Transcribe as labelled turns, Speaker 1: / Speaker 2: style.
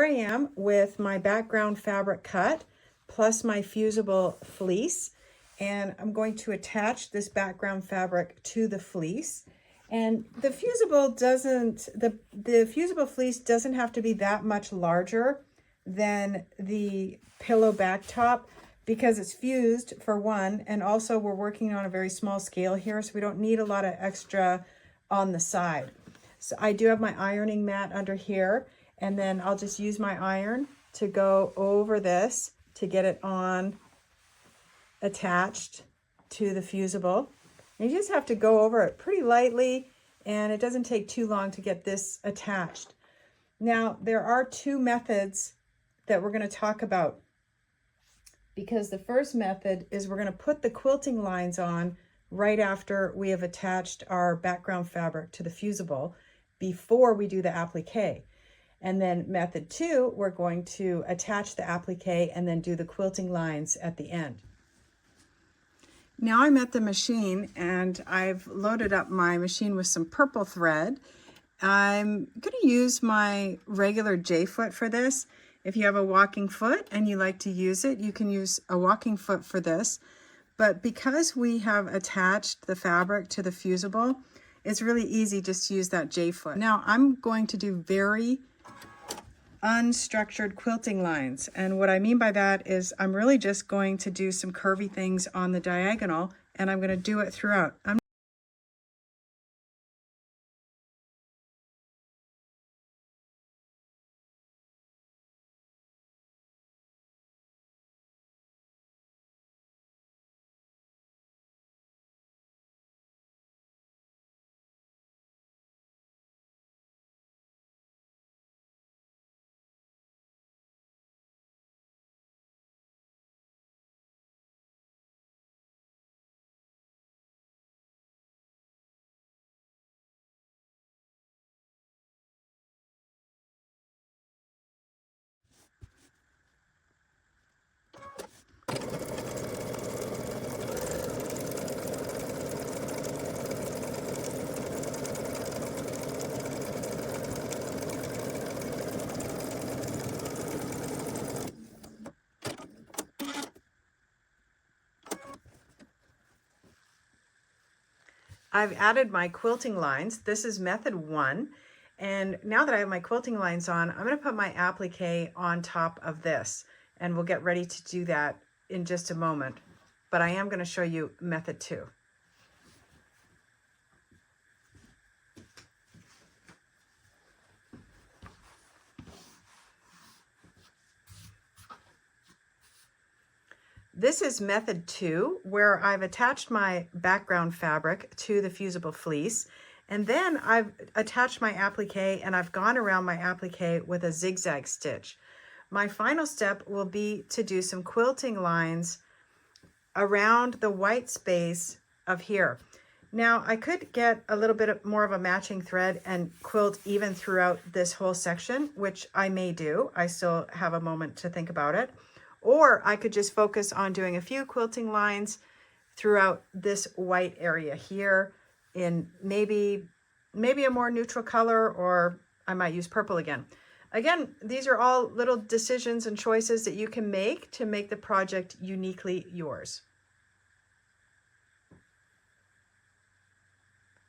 Speaker 1: I am with my background fabric cut plus my fusible fleece, and I'm going to attach this background fabric to the fleece. And the fusible fleece doesn't have to be that much larger than the pillow back top because it's fused for one, and also we're working on a very small scale here, so we don't need a lot of extra on the side. So I do have my ironing mat under here, and then I'll just use my iron to go over this to get it on attached to the fusible. And you just have to go over it pretty lightly, and it doesn't take too long to get this attached. Now, there are two methods that we're going to talk about, because the first method is we're going to put the quilting lines on right after we have attached our background fabric to the fusible before we do the applique. And then method two, we're going to attach the applique and then do the quilting lines at the end. Now I'm at the machine and I've loaded up my machine with some purple thread. I'm going to use my regular J-foot for this. If you have a walking foot and you like to use it, you can use a walking foot for this. But because we have attached the fabric to the fusible, it's really easy just to use that J-foot. Now I'm going to do very unstructured quilting lines. And what I mean by that is I'm really just going to do some curvy things on the diagonal, and I'm going to do it throughout. I've added my quilting lines. This is method one. And now that I have my quilting lines on, I'm going to put my applique on top of this, and we'll get ready to do that in just a moment. But I am going to show you method two. This is method two, where I've attached my background fabric to the fusible fleece, and then I've attached my applique and I've gone around my applique with a zigzag stitch. My final step will be to do some quilting lines around the white space of here. Now I could get a little bit more of a matching thread and quilt even throughout this whole section, which I may do. I still have a moment to think about it. Or I could just focus on doing a few quilting lines throughout this white area here in maybe a more neutral color, or I might use purple again. Again, these are all little decisions and choices that you can make to make the project uniquely yours.